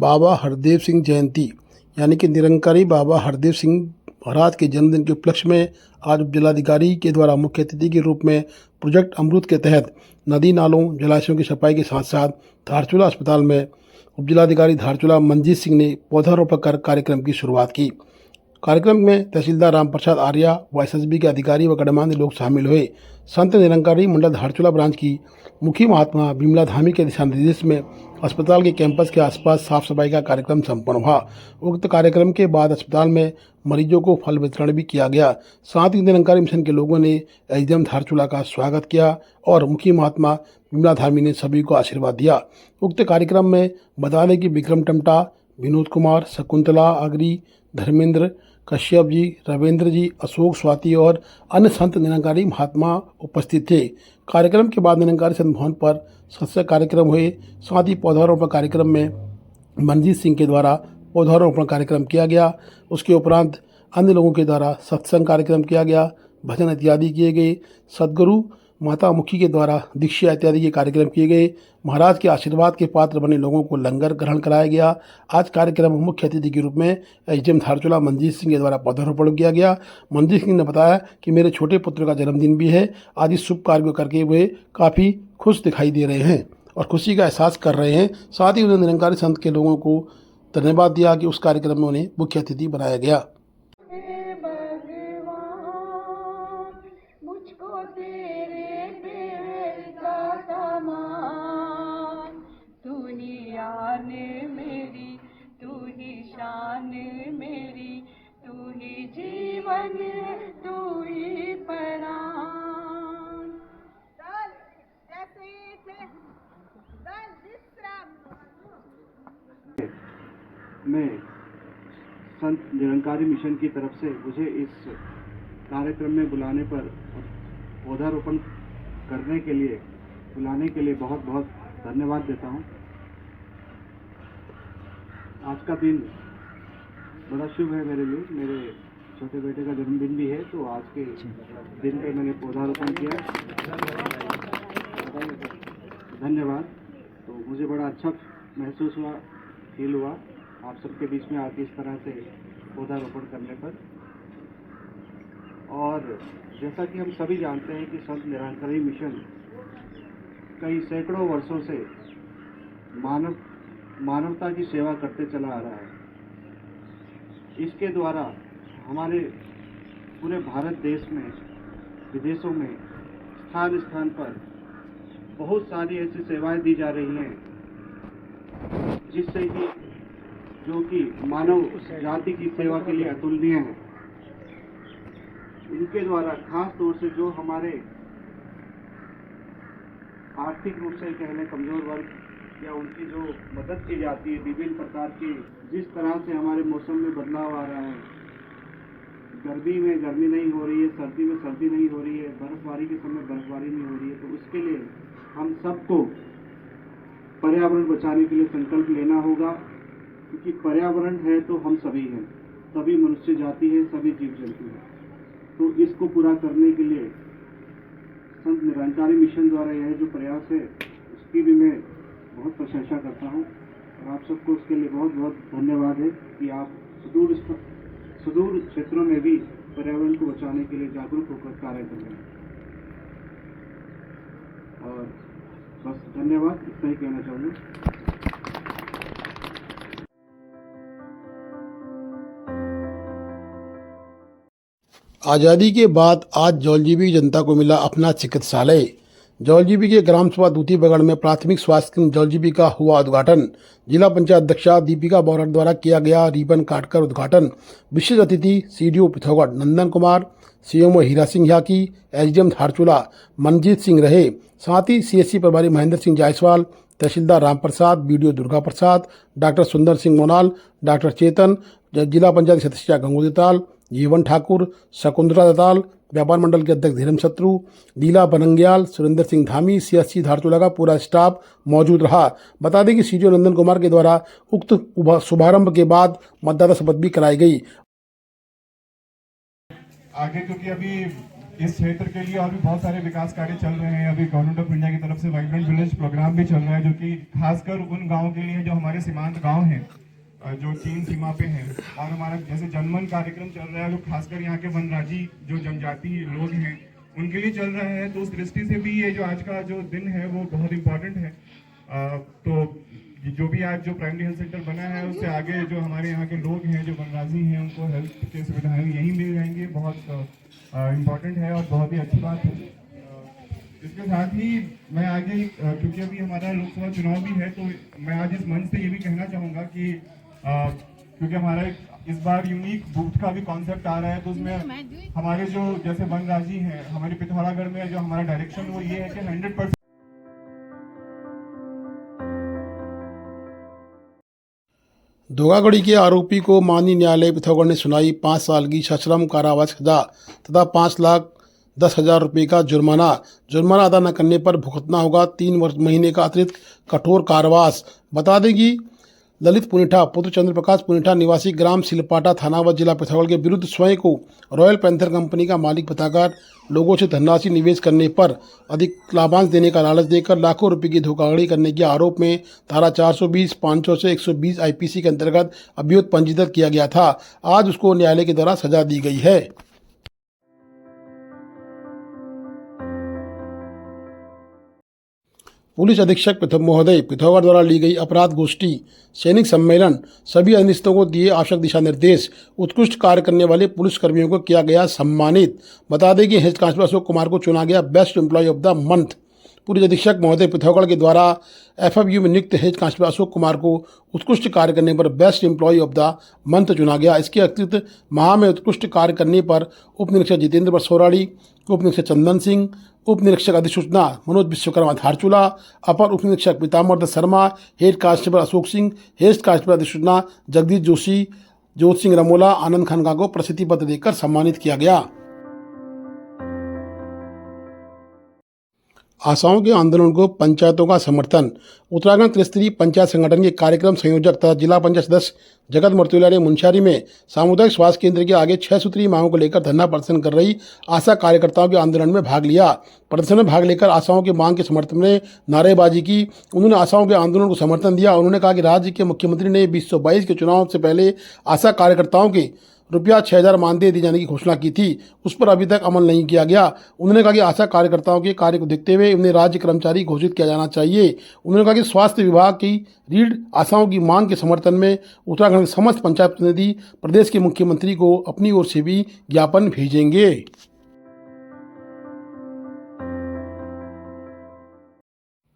बाबा हरदेव सिंह जयंती यानी कि निरंकारी बाबा हरदेव सिंह महाराज के जन्मदिन के उपलक्ष्य में आज उप जिलाधिकारी के द्वारा मुख्य अतिथि के रूप में प्रोजेक्ट अमृत के तहत नदी नालों जलाशयों की सफाई के साथ साथ धारचूला अस्पताल में उप जिलाधिकारी धारचूला मंजीत सिंह ने पौधारोपण कर कार्यक्रम की शुरुआत की। कार्यक्रम में तहसीलदार रामप्रसाद आर्या व एसएसबी के अधिकारी व गणमान्य लोग शामिल हुए। संत निरंकारी मंडल धारचूला ब्रांच की मुखी महात्मा विमला धामी के दिशा निर्देश में अस्पताल के कैंपस के आसपास साफ सफाई का कार्यक्रम संपन्न हुआ। उक्त कार्यक्रम के बाद अस्पताल में मरीजों को फल वितरण भी किया गया। साथ ही निरंकारी मिशन के लोगों ने एसडीएम धारचूला का स्वागत किया और मुखी महात्मा विमला धामी ने सभी को आशीर्वाद दिया। उक्त कार्यक्रम में बता दें कि विक्रम टमटा, विनोद कुमार, शकुंतला अग्री, धर्मेंद्र कश्यप जी, रविंद्र जी, अशोक स्वाति और अन्य संत निरंकारी महात्मा उपस्थित थे। कार्यक्रम के बाद निरंकारी संत भवन पर सत्संग कार्यक्रम हुए। साथ ही पौधारोपण कार्यक्रम में मंजीत सिंह के द्वारा पौधारोपण कार्यक्रम किया गया। उसके उपरांत अन्य लोगों के द्वारा सत्संग कार्यक्रम किया गया, भजन इत्यादि किए गए। सदगुरु माता मुखी के द्वारा दीक्षा इत्यादि के कार्यक्रम किए गए। महाराज के आशीर्वाद के पात्र बने लोगों को लंगर ग्रहण कराया गया। आज कार्यक्रम में मुख्य अतिथि के रूप में एसडीएम धारचूला मंजीत सिंह के द्वारा पौधारोपण किया गया। मंजीत सिंह ने बताया कि मेरे छोटे पुत्र का जन्मदिन भी है। आज इस शुभ कार्य को करके वे काफ़ी खुश दिखाई दे रहे हैं और खुशी का एहसास कर रहे हैं। साथ ही उन्होंने निरंकारी संत के लोगों को धन्यवाद दिया कि उस कार्यक्रम में उन्हें मुख्य अतिथि बनाया गया। मेरी तू ही शान मेरी, तू ही जीवन, तू ही प्राण। मैं संत निरंकारी मिशन की तरफ से मुझे इस कार्यक्रम में बुलाने पर पौधारोपण करने के लिए बुलाने के लिए बहुत बहुत धन्यवाद देता हूँ। आज का दिन बड़ा शुभ है मेरे लिए। मेरे छोटे बेटे का जन्मदिन भी है, तो आज के दिन पे मैंने पौधारोपण किया। धन्यवाद। तो मुझे बड़ा अच्छा महसूस हुआ, फील हुआ आप सबके बीच में आके इस तरह से पौधारोपण करने पर। और जैसा कि हम सभी जानते हैं कि संत निरंकारी मिशन कई सैकड़ों वर्षों से मानवता की सेवा करते चला आ रहा है। इसके द्वारा हमारे पूरे भारत देश में, विदेशों में, स्थान स्थान पर बहुत सारी ऐसी सेवाएं दी जा रही हैं जिससे कि जो कि मानव जाति की सेवा के लिए अतुलनीय है। इनके द्वारा खास तौर से जो हमारे आर्थिक रूप से कहने कमजोर वर्ग या उनकी जो मदद की जाती है, विभिन्न प्रकार की, जिस तरह से हमारे मौसम में बदलाव आ रहा है, गर्मी में गर्मी नहीं हो रही है, सर्दी में सर्दी नहीं हो रही है, बर्फबारी के समय बर्फबारी नहीं हो रही है, तो उसके लिए हम सबको पर्यावरण बचाने के लिए संकल्प लेना होगा, क्योंकि पर्यावरण है तो हम सभी हैं, सभी मनुष्य जाति है, सभी जीव जंतु हैं। तो इसको पूरा करने के लिए संत निरंकारी मिशन द्वारा यह जो प्रयास है उसकी भी मैं बहुत प्रशंसा करता हूँ और आप सबको उसके लिए बहुत बहुत धन्यवाद है कि आप सुदूर क्षेत्रों में भी पर्यावरण को बचाने के लिए जागरूक होकर कार्य कर रहे हैं। और बस धन्यवाद, इतना ही कहना चाहूँगा। आज़ादी के बाद आज जौलजीबी जनता को मिला अपना चिकित्सालय। जौलजीबी के ग्राम सभा दूती बगड़ में प्राथमिक स्वास्थ्य केंद्र जौलजीबी का हुआ उद्घाटन। जिला पंचायत अध्यक्षा दीपिका बौरट द्वारा किया गया रिबन काटकर उद्घाटन। विशेष अतिथि सीडीओ पिथौरागढ़ नंदन कुमार, सीएमओ हीरा सिंह याकी, एसडीएम धारचूला मंजीत सिंह रहे। साथ ही सीएससी प्रभारी महेंद्र सिंह जायसवाल, तहसीलदार रामप्रसाद, बीडीओ दुर्गा प्रसाद, डॉक्टर सुंदर सिंह मोनाल, डॉक्टर चेतन, जिला पंचायत सदस्य गंगू दताल, जीवन ठाकुर, शकुंतला दताल, व्यापार मंडल के अध्यक्ष धीरम शत्रु, लीला बनंग्याल, सुरेंद्र सिंह धामी, सीएससी धारचूला का पूरा स्टाफ मौजूद रहा। बता दें कि सीडीओ नंदन कुमार के द्वारा उक्त शुभारंभ के बाद मतदाता शपथ भी कराई गई। आगे क्योंकि अभी इस क्षेत्र के लिए और भी बहुत सारे विकास कार्य चल रहे हैं। अभी गवर्नमेंट ऑफ इंडिया की तरफ से वाइब्रेंट विलेज प्रोग्राम भी चल रहा है, जो कि खासकर उन गाँव के लिए जो हमारे सीमांत गाँव हैं, जो चीन सीमा पे हैं। और हमारा जैसे जनमन कार्यक्रम चल रहा है, जो खासकर यहाँ के वनराजी जो जनजाति लोग हैं उनके लिए चल रहा है। तो उस दृष्टि से भी ये जो आज का जो दिन है वो बहुत इम्पोर्टेंट है। तो जो भी आज जो प्राइमरी हेल्थ सेंटर बना है, उससे आगे जो हमारे यहाँ के लोग हैं जो वनराजी हैं उनको हेल्थ की सुविधाएं यहीं मिल जाएंगी। बहुत इम्पोर्टेंट है और बहुत ही अच्छी बात है। इसके साथ ही मैं आगे क्योंकि अभी हमारा लोकसभा चुनाव भी है, तो मैं आज इस मंच से ये भी कहना चाहूँगा कि क्योंकि हमारा इस बार यूनिक बूथ का भी कॉन्सेप्ट आ रहा है, तो उसमें हमारे जो जैसे वनराजी हैं, हमारे पिथौरागढ़ में जो हमारा डायरेक्शन वो ये है कि 100% धोखाधड़ी के आरोपी को माननीय न्यायालय पिथौरागढ़ ने सुनाई 5 साल की सश्रम कारावास सजा तथा 5,10,000 रुपये का जुर्माना अदा न करने पर भुगतना होगा 3 महीने का अतिरिक्त कठोर कारावास। बता दें कि ललित पुनिठा पुत्र चंद्र प्रकाश पुनिठा निवासी ग्राम सिलपाटा थाना व जिला पिथौरागढ़ के विरुद्ध स्वयं को रॉयल पैंथर कंपनी का मालिक बताकर लोगों से धनराशि निवेश करने पर अधिक लाभांश देने का लालच देकर लाखों रुपए की धोखाधड़ी करने के आरोप में धारा 420, 500 से 120 आईपीसी के अंतर्गत अभियोग पंजीकृत किया गया था। आज उसको न्यायालय के द्वारा सजा दी गई है। पुलिस अधीक्षक महोदय पिथौरागढ़ द्वारा ली गई अपराध गोष्ठी सैनिक सम्मेलन, सभी अधीक्षकों को दिए आवश्यक दिशा निर्देश, उत्कृष्ट कार्य करने वाले पुलिस कर्मियों को किया गया सम्मानित। बता दें कि हेड कांस्टेबल अशोक कुमार को चुना गया best employee of the month. Police अधीक्षक महोदय पिथौरागढ़ के द्वारा एफएफयू में नियुक्त हेड कांस्टेबल अशोक कुमार को उत्कृष्ट कार्य करने पर best employee of the month चुना गया। इसके अतिरिक्त माह में उत्कृष्ट कार्य करने पर उप निरीक्षक जितेंद्र सोराड़ी, उप निरीक्षक चंदन सिंह, उप निरीक्षक अधिसूचना मनोज विश्वकर्मा धारचूला, अपर उप निरीक्षक Pitambar Dutt Sharma, head constable Ashok Singh, head constable अधिसूचना जगदीश जोशी, जोत सिंह रमोला, आनंद खनगा को प्रसिद्धि पत्र देकर सम्मानित किया गया। आशाओं के आंदोलन को पंचायतों का समर्थन। उत्तराखंड त्रिस्तरीय पंचायत संगठन के कार्यक्रम संयोजक तथा जिला पंचायत सदस्य जगत मर्तुला ने मुंशियारी में सामुदायिक स्वास्थ्य केंद्र के आगे 6 सूत्रीय मांगों को लेकर धरना प्रदर्शन कर रही आशा कार्यकर्ताओं के आंदोलन में भाग लिया। प्रदर्शन में भाग लेकर आशाओं की मांग के समर्थन में नारेबाजी की। उन्होंने आशाओं के आंदोलन को समर्थन दिया। उन्होंने कहा कि राज्य के मुख्यमंत्री ने 2022 के चुनाव से पहले आशा कार्यकर्ताओं के रुपया 6,000 मानदेय दिए जाने की घोषणा की थी, उस पर अभी तक अमल नहीं किया गया। उन्होंने कहा कि आशा कार्यकर्ताओं के कार्य को देखते हुए उन्हें राज्य कर्मचारी घोषित किया जाना चाहिए। उन्होंने कहा कि स्वास्थ्य विभाग की रीढ़ आशाओं की मांग के समर्थन में उत्तराखंड के समस्त पंचायत प्रतिनिधि प्रदेश के मुख्यमंत्री को अपनी ओर से भी ज्ञापन भेजेंगे।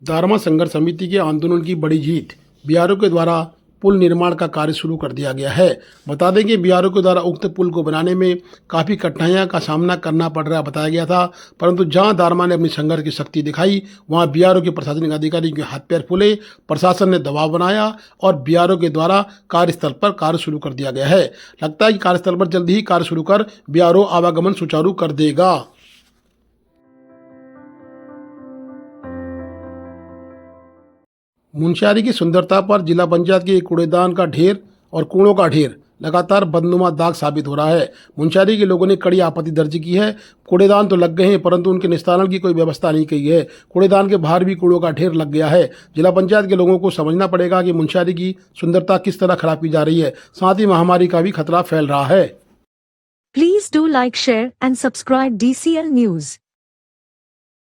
दारमा संघर्ष समिति के आंदोलन की बड़ी जीत, बीआरओ के द्वारा पुल निर्माण का कार्य शुरू कर दिया गया है। बता दें कि बीआरओ के द्वारा उक्त पुल को बनाने में काफ़ी कठिनाइयों का सामना करना पड़ रहा बताया गया था, परंतु जहां दारमा ने अपनी संघर्ष की शक्ति दिखाई, वहां बीआरओ के प्रशासनिक अधिकारी के हाथ पैर फूले, प्रशासन ने दबाव बनाया और बीआरओ के द्वारा कार्यस्थल पर कार्य शुरू कर दिया गया है। लगता है कि कार्यस्थल पर जल्दी ही कार्य शुरू कर बीआरओ आवागमन सुचारू कर देगा। मुंशियारी की सुंदरता पर जिला पंचायत के कूड़ेदान का ढेर और कूड़ों का ढेर लगातार बदनुमा दाग साबित हो रहा है। मुंशियारी के लोगों ने कड़ी आपत्ति दर्ज की है। कूड़ेदान तो लग गए हैं, परंतु उनके निस्तारण की कोई व्यवस्था नहीं की है। कूड़ेदान के बाहर भी कूड़ों का ढेर लग गया है। जिला पंचायत के लोगों को समझना पड़ेगा कि मुंशियारी की सुंदरता किस तरह खराब की जा रही है, साथ ही महामारी का भी खतरा फैल रहा है। Please do like, share and subscribe DCL News.